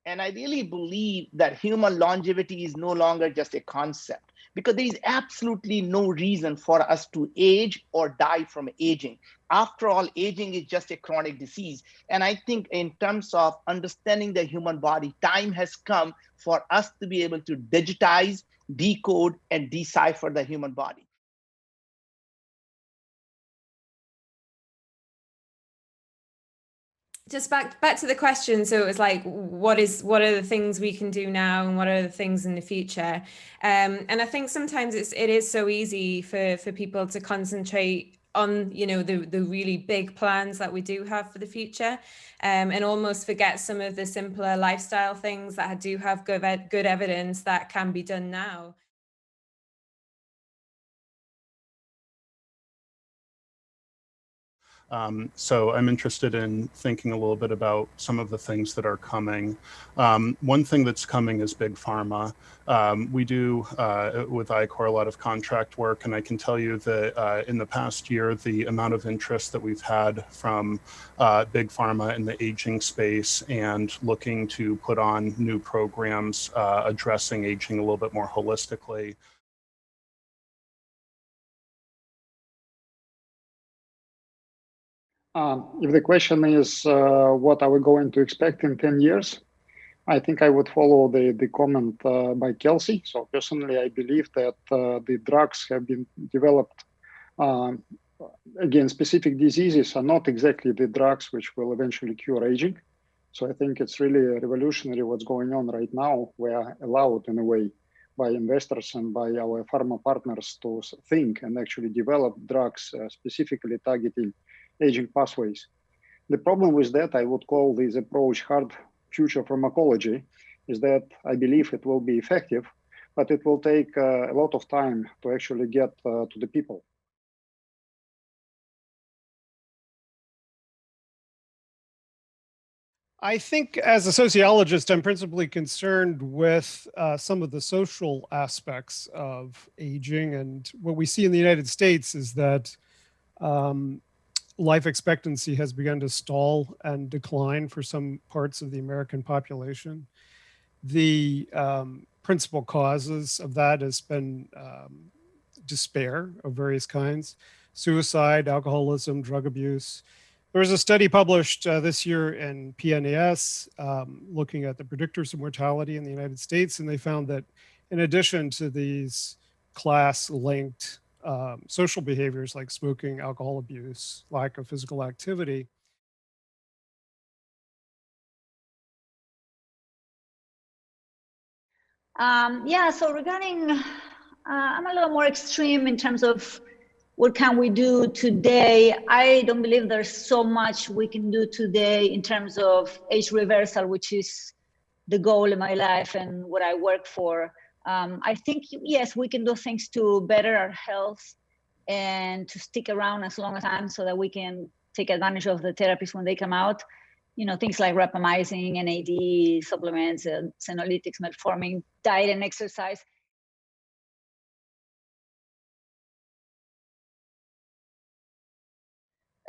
And I really believe that human longevity is no longer just a concept, because there is absolutely no reason for us to age or die from aging. After all, aging is just a chronic disease. And I think, in terms of understanding the human body, time has come for us to be able to digitize, decode, and decipher the human body. Just back to the question. So it was like, what are the things we can do now, and what are the things in the future? And I think sometimes it is so easy for people to concentrate on, the really big plans that we do have for the future, and almost forget some of the simpler lifestyle things that do have good evidence that can be done now. So I'm interested in thinking a little bit about some of the things that are coming. One thing that's coming is big pharma. We do with iCor a lot of contract work, and I can tell you that in the past year, the amount of interest that we've had from big pharma in the aging space and looking to put on new programs addressing aging a little bit more holistically. If the question is what are we going to expect in 10 years, I think I would follow the comment by Kelsey. So personally, I believe that the drugs have been developed against specific diseases are not exactly the drugs which will eventually cure aging. So I think it's really revolutionary what's going on right now. We are allowed in a way by investors and by our pharma partners to think and actually develop drugs specifically targeting aging pathways. The problem with that, I would call this approach hard future pharmacology, is that I believe it will be effective, but it will take a lot of time to actually get to the people. I think as a sociologist, I'm principally concerned with some of the social aspects of aging. And what we see in the United States is that life expectancy has begun to stall and decline for some parts of the American population. The principal causes of that has been despair of various kinds, suicide, alcoholism, drug abuse. There was a study published this year in PNAS looking at the predictors of mortality in the United States, and they found that in addition to these class-linked social behaviors like smoking, alcohol abuse, lack of physical activity, yeah, so regarding, I'm a little more extreme in terms of what can we do today. I don't believe there's so much we can do today in terms of age reversal, which is the goal in my life and what I work for. I think, yes, we can do things to better our health and to stick around as long as time so that we can take advantage of the therapies when they come out. Things like rapamycin, NAD, supplements, senolytics, metformin, diet and exercise.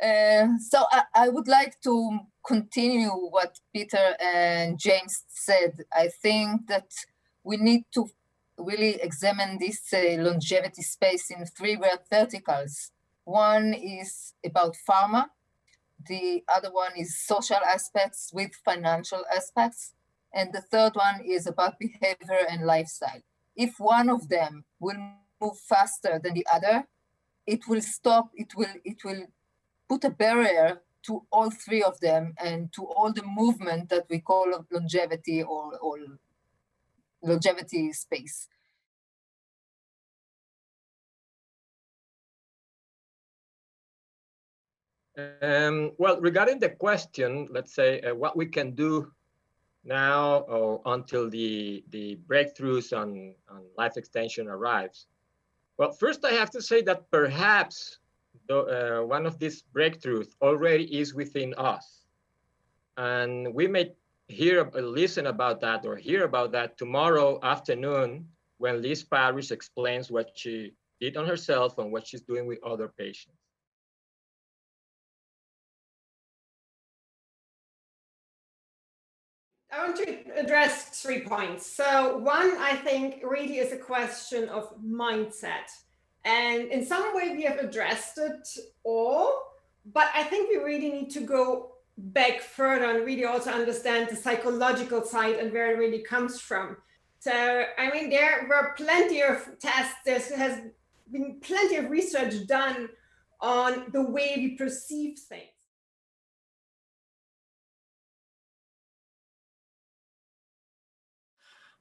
So I would like to continue what Peter and James said. I think that we need to really examine this longevity space in three verticals. One is about pharma. The other one is social aspects with financial aspects. And the third one is about behavior and lifestyle. If one of them will move faster than the other, it will stop, it will put a barrier to all three of them and to all the movement that we call longevity or longevity space. Well, regarding the question, let's say what we can do now or until the breakthroughs on life extension arrives. Well, first I have to say that perhaps one of these breakthroughs already is within us. And we may listen about that or hear about that tomorrow afternoon when Liz Parrish explains what she did on herself and what she's doing with other patients. I want to address 3 points. So one, I think really is a question of mindset. And in some way we have addressed it all, but I think we really need to go back further and really also understand the psychological side and where it really comes from. So, I mean, there were plenty of tests, there has been plenty of research done on the way we perceive things.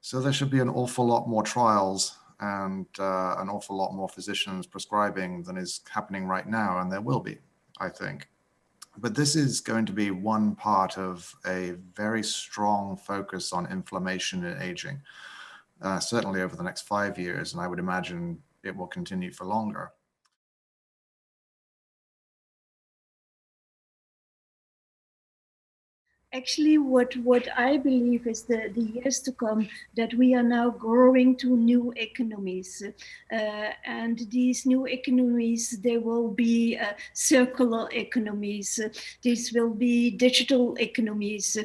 So there should be an awful lot more trials and an awful lot more physicians prescribing than is happening right now, and there will be, I think. But this is going to be one part of a very strong focus on inflammation in aging, certainly over the next 5 years, and I would imagine it will continue for longer. Actually, what I believe is the years to come, that we are now growing to new economies. And these new economies, they will be circular economies. These will be digital economies.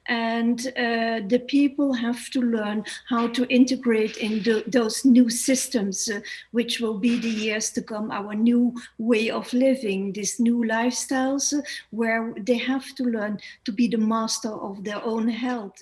And the people have to learn how to integrate in those new systems, which will be the years to come, our new way of living, these new lifestyles, where they have to learn to be the master of their own health.